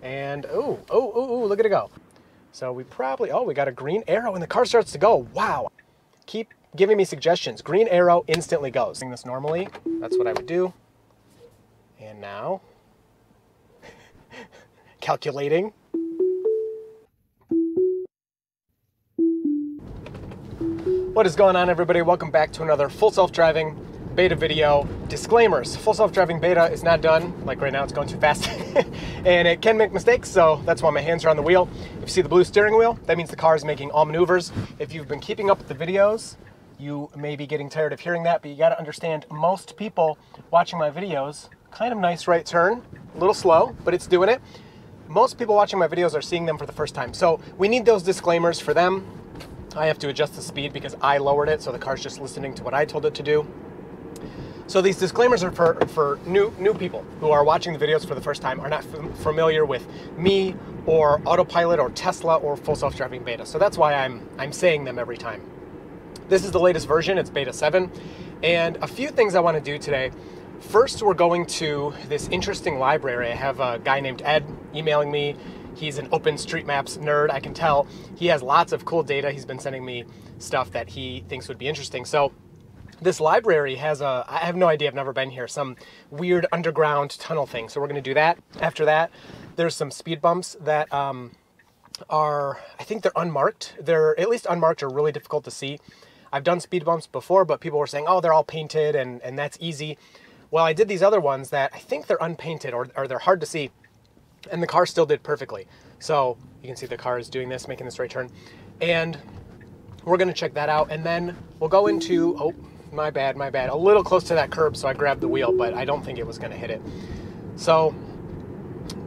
And, ooh, look at it go. So we probably, we got a green arrow and the car starts to go. Wow. Keep giving me suggestions. Green arrow instantly goes. Doing this normally, that's what I would do. And now, calculating. What is going on, everybody? Welcome back to another full self-driving beta video. Disclaimers: full self-driving beta is not done. Like right now, it's going too fast. And it can make mistakes, so that's why my hands are on the wheel. If you see the blue steering wheel, that means the car is making all maneuvers. If you've been keeping up with the videos, you may be getting tired of hearing that, but you gotta understand, most people watching my videos, kind of nice right turn, a little slow, but it's doing it. Most people watching my videos are seeing them for the first time. So we need those disclaimers for them. I have to adjust the speed because I lowered it, so the car's just listening to what I told it to do. So these disclaimers are for new people who are watching the videos for the first time, are not familiar with me or autopilot or Tesla or full self-driving beta. So that's why I'm saying them every time. This is the latest version, it's beta 7. And a few things I want to do today. First, we're going to this interesting library. I have a guy named Ed emailing me. He's an OpenStreetMaps nerd, I can tell. He has lots of cool data. He's been sending me stuff that he thinks would be interesting. So this library has I have no idea, I've never been here, some weird underground tunnel thing. So we're gonna do that. After that, there's some speed bumps that I think they're unmarked. They're at least unmarked or really difficult to see. I've done speed bumps before, but people were saying, oh, they're all painted and that's easy. Well, I did these other ones that I think they're unpainted or they're hard to see, and the car still did perfectly. So you can see the car is doing this, making this right turn. And we're gonna check that out. And then we'll go into, oh, my bad, a little close to that curb, so I grabbed the wheel, but I don't think it was gonna hit it. So,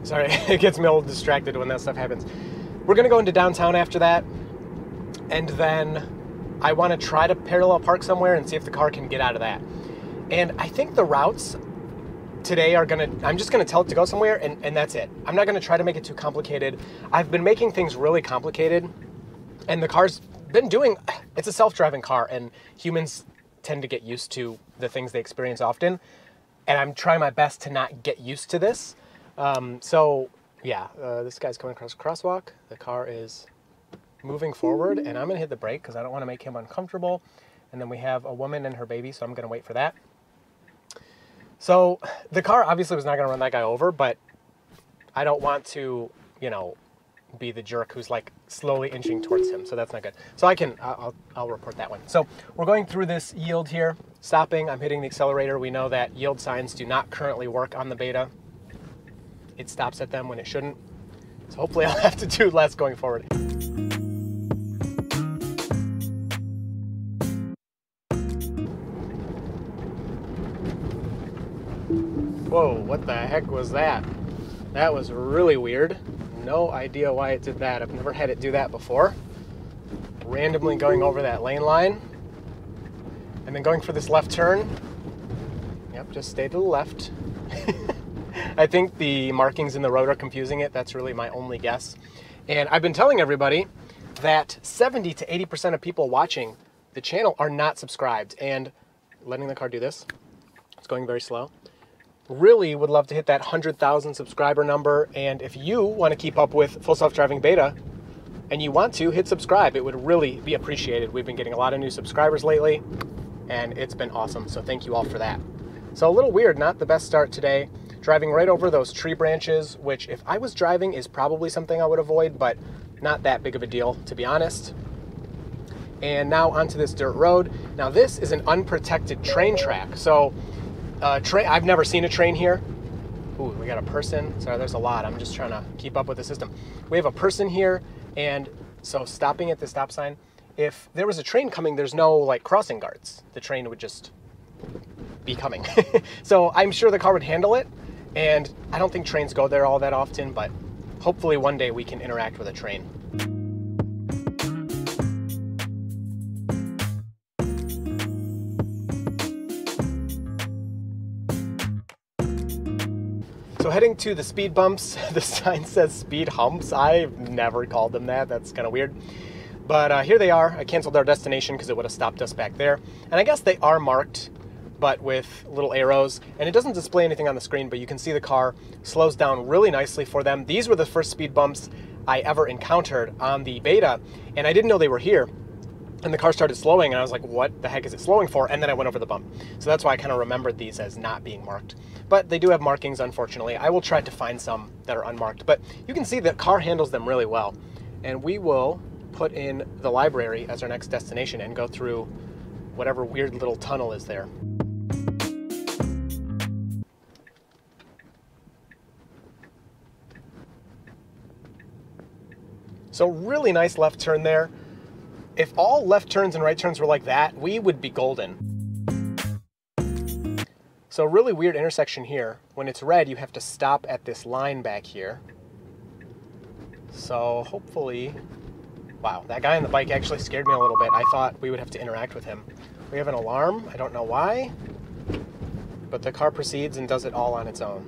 sorry, it gets me a little distracted when that stuff happens. We're gonna go into downtown after that, and then I wanna try to parallel park somewhere and see if the car can get out of that. And I think the routes today are I'm just gonna tell it to go somewhere, and that's it. I'm not gonna try to make it too complicated. I've been making things really complicated, and the car's been it's a self-driving car, and humans tend to get used to the things they experience often, and I'm trying my best to not get used to this. So yeah, this guy's coming across a crosswalk. The car is moving forward, and I'm gonna hit the brake because I don't want to make him uncomfortable. And then we have a woman and her baby, so I'm gonna wait for that. So the car obviously was not gonna run that guy over, but I don't want to, be the jerk who's like slowly inching towards him, so that's not good. So I'll report that one. So we're going through this yield here, stopping, I'm hitting the accelerator. We know that yield signs do not currently work on the beta. It stops at them when it shouldn't. So hopefully I'll have to do less going forward. Whoa, what the heck was that? That was really weird. No idea why it did that. I've never had it do that before. Randomly going over that lane line. And then going for this left turn. Yep, just stay to the left. I think the markings in the road are confusing it. That's really my only guess. And I've been telling everybody that 70 to 80% of people watching the channel are not subscribed. And letting the car do this. It's going very slow. Really would love to hit that 100,000 subscriber number, and if you want to keep up with full self-driving beta and you want to, hit subscribe. It would really be appreciated. We've been getting a lot of new subscribers lately, and it's been awesome, so thank you all for that. So a little weird, not the best start today. Driving right over those tree branches, which if I was driving is probably something I would avoid, but not that big of a deal, to be honest. And now onto this dirt road. Now this is an unprotected train track, so I've never seen a train here. Ooh, we got a person. Sorry, there's a lot. I'm just trying to keep up with the system. We have a person here, and so stopping at the stop sign. If there was a train coming, there's no like crossing guards. The train would just be coming. So I'm sure the car would handle it, and I don't think trains go there all that often, but hopefully one day we can interact with a train. So heading to the speed bumps, the sign says speed humps. I've never called them that. That's kind of weird. But here they are. I canceled our destination because it would have stopped us back there. And I guess they are marked, but with little arrows, and it doesn't display anything on the screen, but you can see the car slows down really nicely for them. These were the first speed bumps I ever encountered on the beta, and I didn't know they were here. And the car started slowing, and I was like, what the heck is it slowing for? And then I went over the bump. So that's why I kind of remembered these as not being marked. But they do have markings, unfortunately. I will try to find some that are unmarked. But you can see the car handles them really well. And we will put in the library as our next destination and go through whatever weird little tunnel is there. So really nice left turn there. If all left turns and right turns were like that, we would be golden. So really weird intersection here. When it's red, you have to stop at this line back here. So hopefully, wow, that guy on the bike actually scared me a little bit. I thought we would have to interact with him. We have an alarm, I don't know why, but the car proceeds and does it all on its own.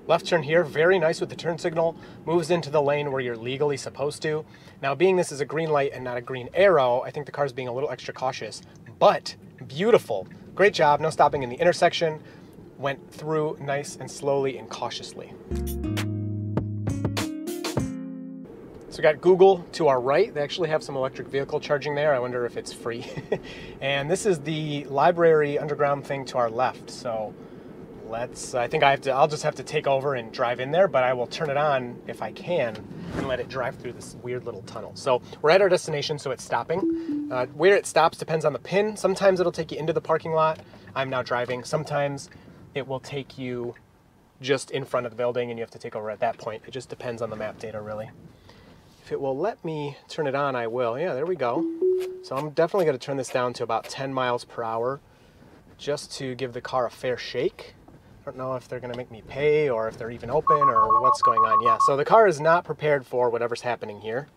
Left turn here, very nice with the turn signal, moves into the lane where you're legally supposed to. Now, being this is a green light and not a green arrow, I think the car's being a little extra cautious, but beautiful. Great job, no stopping in the intersection. Went through nice and slowly and cautiously. So we got Google to our right. They actually have some electric vehicle charging there. I wonder if it's free. And this is the library underground thing to our left. So I think I'll just have to take over and drive in there, but I will turn it on if I can and let it drive through this weird little tunnel. So we're at our destination, so it's stopping. Where it stops depends on the pin. Sometimes it'll take you into the parking lot. I'm now driving. Sometimes it will take you just in front of the building and you have to take over at that point. It just depends on the map data, really. If it will let me turn it on, I will. Yeah, there we go. So I'm definitely going to turn this down to about 10 miles per hour just to give the car a fair shake. I don't know if they're going to make me pay or if they're even open or what's going on. Yeah, so the car is not prepared for whatever's happening here.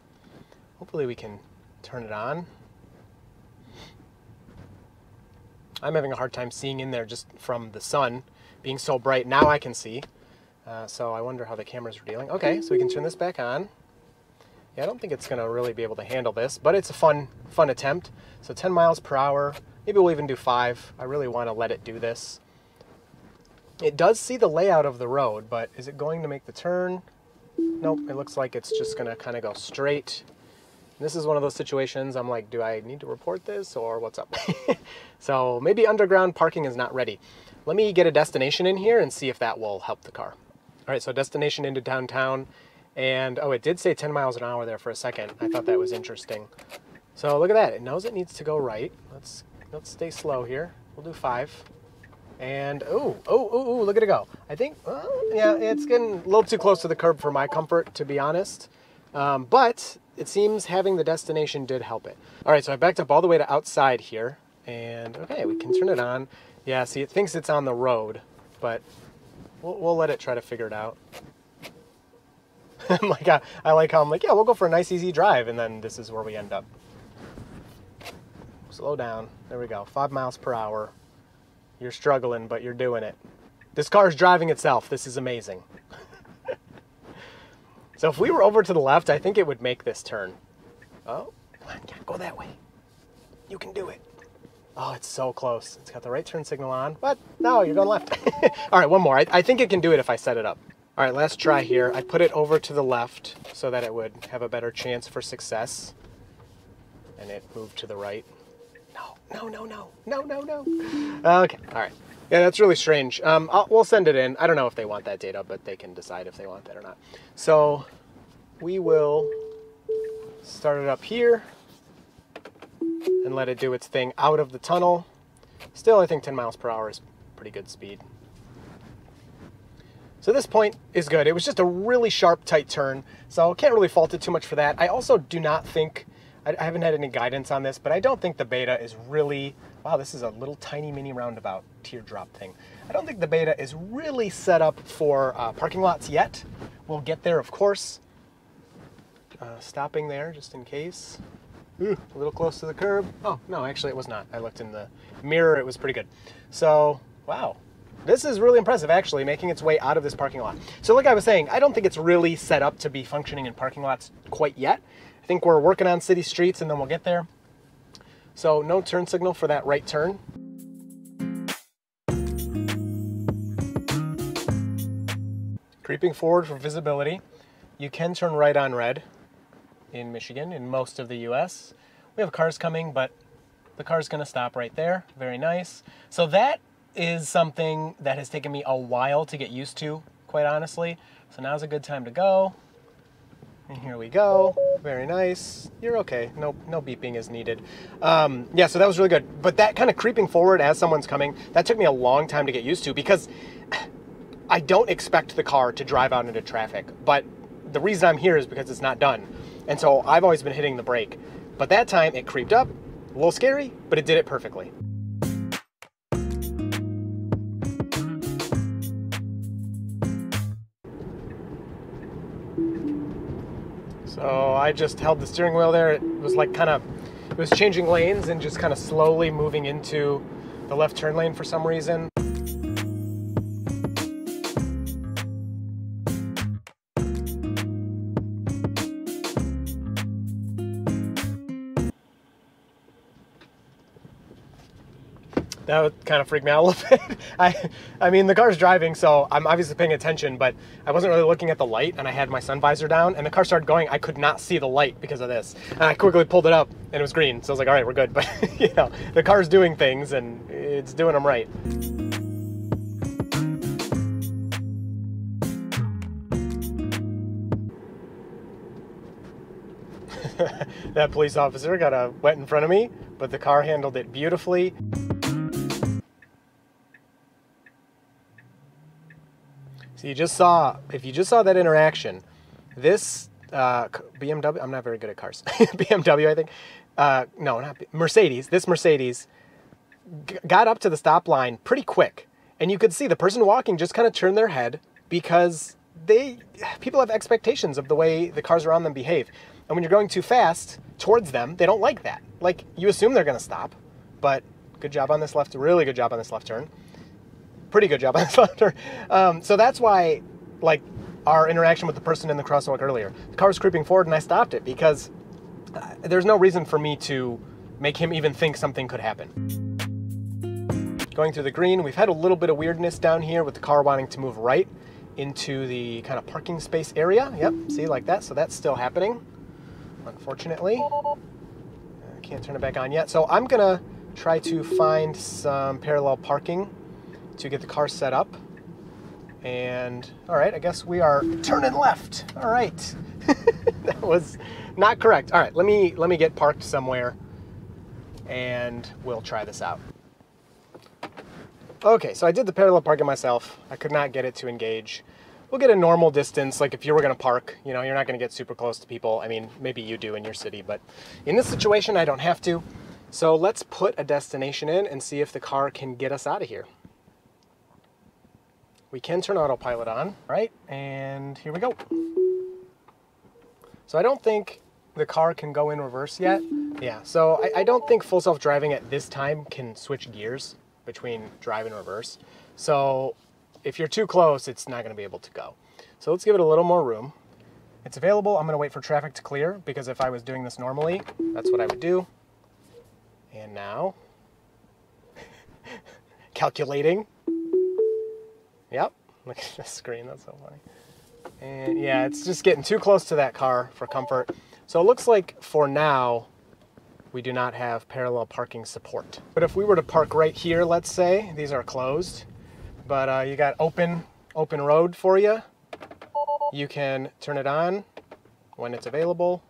Hopefully we can turn it on. I'm having a hard time seeing in there just from the sun being so bright. Now I can see. So I wonder how the cameras are dealing. Okay, so we can turn this back on. Yeah, I don't think it's going to really be able to handle this, but it's a fun attempt. So 10 miles per hour. Maybe we'll even do 5. I really want to let it do this. It does see the layout of the road, but is it going to make the turn? Nope, it looks like it's just going to kind of go straight. This is one of those situations I'm like, do I need to report this or what's up? So maybe underground parking is not ready. Let me get a destination in here and see if that will help the car. All right, so destination into downtown. And oh, it did say 10 miles an hour there for a second. I thought that was interesting. So look at that, it knows it needs to go right. Let's stay slow here. We'll do 5. And ooh, look at it go. I think, yeah, it's getting a little too close to the curb for my comfort, to be honest. But it seems having the destination did help it. All right, so I backed up all the way to outside here. And okay, we can turn it on. Yeah, see, it thinks it's on the road, but we'll let it try to figure it out. I like how I'm like, yeah, we'll go for a nice, easy drive. And then this is where we end up. Slow down. There we go. 5 miles per hour. You're struggling, but you're doing it. This car is driving itself. This is amazing. So if we were over to the left, I think it would make this turn. Oh, come on, yeah, go that way. You can do it. Oh, it's so close. It's got the right turn signal on, but no, you're going left. All right, one more. I think it can do it if I set it up. All right, last try here. I put it over to the left so that it would have a better chance for success. And it moved to the right. No. Okay, all right. Yeah, that's really strange. We'll send it in. I don't know if they want that data, but they can decide if they want that or not. So we will start it up here and let it do its thing out of the tunnel. Still, I think 10 miles per hour is pretty good speed. So this point is good. It was just a really sharp, tight turn, so can't really fault it too much for that. I also do not think, I haven't had any guidance on this, but I don't think the beta is really, wow, this is a little tiny mini roundabout teardrop thing. I don't think the beta is really set up for parking lots yet. We'll get there, of course. Stopping there just in case. Ooh, a little close to the curb. Oh, no, actually it was not. I looked in the mirror, it was pretty good. So, wow. This is really impressive, actually, making its way out of this parking lot. So like I was saying, I don't think it's really set up to be functioning in parking lots quite yet. I think we're working on city streets and then we'll get there. So no turn signal for that right turn. Creeping forward for visibility. You can turn right on red in Michigan, in most of the US. We have cars coming, but the car's gonna stop right there. Very nice. So that is something that has taken me a while to get used to, quite honestly. So now's a good time to go. And here we go. Very nice. You're okay. No beeping is needed. Yeah, so that was really good. But that kind of creeping forward as someone's coming, that took me a long time to get used to because I don't expect the car to drive out into traffic. But the reason I'm here is because it's not done. And so I've always been hitting the brake. But that time it creeped up, a little scary, but it did it perfectly. So I just held the steering wheel there. It was like it was changing lanes and just kind of slowly moving into the left turn lane for some reason. That would kind of freak me out a little bit. I mean, the car's driving, so I'm obviously paying attention, but I wasn't really looking at the light, and I had my sun visor down, and the car started going. I could not see the light because of this. And I quickly pulled it up, and it was green. So I was like, all right, we're good. But, you know, the car's doing things, and it's doing them right. That police officer got wet in front of me, but the car handled it beautifully. So if you just saw that interaction, this BMW, I'm not very good at cars. BMW, I think. No, not Mercedes. This Mercedes got up to the stop line pretty quick. And you could see the person walking just kind of turn their head because people have expectations of the way the cars around them behave. And when you're going too fast towards them, they don't like that. Like, you assume they're going to stop, but good job on this really good job on this left turn. Pretty good job on this left turn. So that's why, like, our interaction with the person in the crosswalk earlier, the car was creeping forward and I stopped it because there's no reason for me to make him even think something could happen. Going through the green, we've had a little bit of weirdness down here with the car wanting to move right into the kind of parking space area. Yep, see, like that. So that's still happening, unfortunately. I can't turn it back on yet. So I'm gonna try to find some parallel parking to get the car set up. And all right, I guess we are turning left. All right. That was not correct. All right, let me get parked somewhere and we'll try this out. Okay, so I did the parallel parking myself. I could not get it to engage. We'll get a normal distance, like if you were gonna park, you know, you're not gonna get super close to people. I mean, maybe you do in your city, but in this situation, I don't have to. So let's put a destination in and see if the car can get us out of here. We can turn autopilot on, right? And here we go. So I don't think the car can go in reverse yet. Yeah, so I don't think full self-driving at this time can switch gears between drive and reverse. So if you're too close, it's not gonna be able to go. So let's give it a little more room. It's available. I'm gonna wait for traffic to clear because if I was doing this normally, that's what I would do. And now, calculating. Yep, look at the screen, that's so funny. And yeah, it's just getting too close to that car for comfort. So it looks like for now, we do not have parallel parking support. But if we were to park right here, let's say, these are closed, but you got open road for you. You can turn it on when it's available.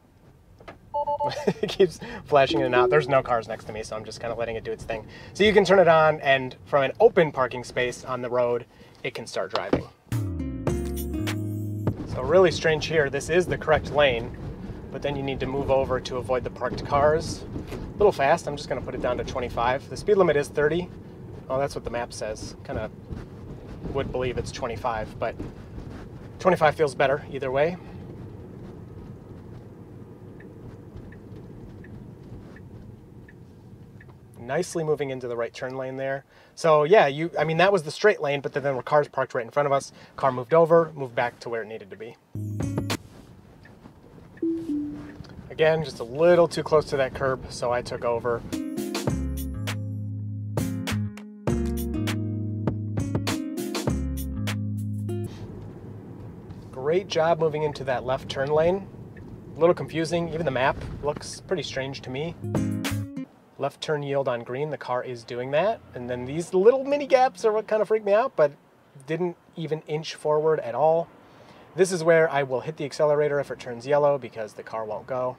It keeps flashing in and out. There's no cars next to me, so I'm just kind of letting it do its thing. So you can turn it on, and from an open parking space on the road, it can start driving. So really strange here, this is the correct lane, but then you need to move over to avoid the parked cars. A little fast, I'm just gonna put it down to 25. The speed limit is 30. Oh, that's what the map says. Kind of would believe it's 25, but 25 feels better either way. nicely moving into the right turn lane there. So yeah, I mean, that was the straight lane, but then there were cars parked right in front of us. Car moved over, moved back to where it needed to be. Again, just a little too close to that curb, so I took over. Great job moving into that left turn lane. A little confusing, even the map looks pretty strange to me. Left turn yield on green, the car is doing that. And then these little mini gaps are what kind of freaked me out, but didn't even inch forward at all. This is where I will hit the accelerator if it turns yellow because the car won't go.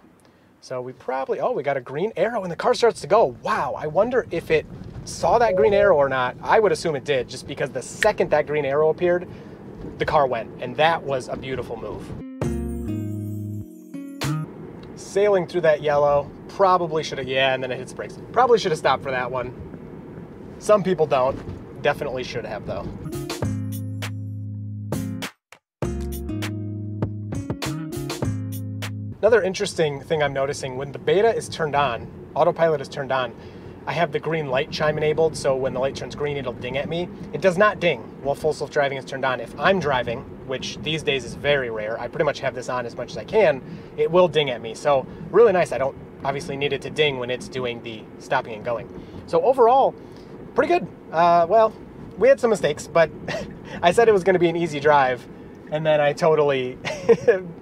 So we probably, oh, we got a green arrow and the car starts to go. Wow, I wonder if it saw that green arrow or not. I would assume it did, just because the second that green arrow appeared, the car went, and that was a beautiful move. Sailing through that yellow, probably should have, yeah, and then it hits brakes. Probably should have stopped for that one. Some people don't. Definitely should have, though. Another interesting thing I'm noticing, when the beta is turned on, autopilot is turned on, I have the green light chime enabled, so when the light turns green, it'll ding at me. It does not ding while full self-driving is turned on. If I'm driving, which these days is very rare, I pretty much have this on as much as I can, it will ding at me. So really nice. I don't obviously need it to ding when it's doing the stopping and going. So overall, pretty good. Well, we had some mistakes, but I said it was going to be an easy drive, and then I totally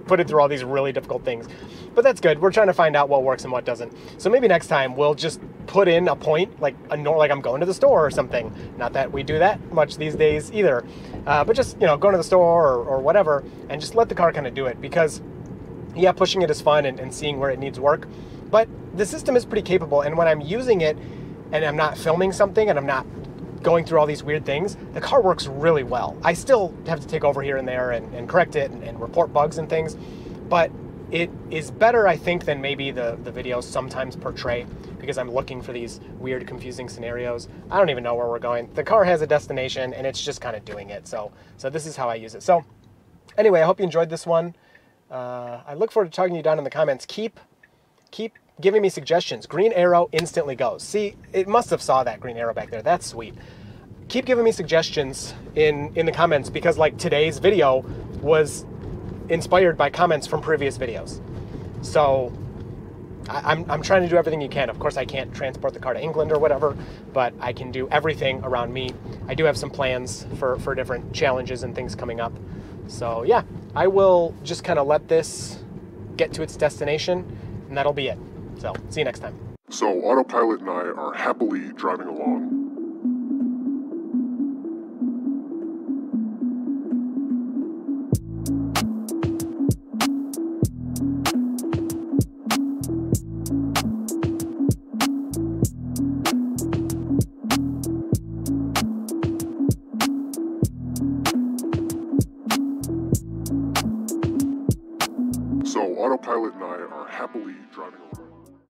put it through all these really difficult things. But that's good. We're trying to find out what works and what doesn't. So maybe next time we'll just put in a point, like I'm going to the store or something. Not that we do that much these days either. But just, going to the store or whatever, and just let the car kind of do it. Because, yeah, pushing it is fun and seeing where it needs work. But the system is pretty capable. And when I'm using it and I'm not filming something and I'm not going through all these weird things, the car works really well. I still have to take over here and there and correct it and report bugs and things. But it is better, I think, than maybe the videos sometimes portray, because I'm looking for these weird, confusing scenarios. I don't even know where we're going. The car has a destination, and it's just kind of doing it. So this is how I use it. So anyway, I hope you enjoyed this one. I look forward to talking to you down in the comments. Keep giving me suggestions. Green arrow instantly goes. See, it must have saw that green arrow back there. That's sweet. Keep giving me suggestions in the comments, because like today's video was inspired by comments from previous videos. So I'm trying to do everything you can. Of course, I can't transport the car to England or whatever, but I can do everything around me. I do have some plans for different challenges and things coming up. So yeah, I will just kind of let this get to its destination, and that'll be it. So see you next time. So Autopilot and I are happily driving along. So Autopilot and I are happily driving along.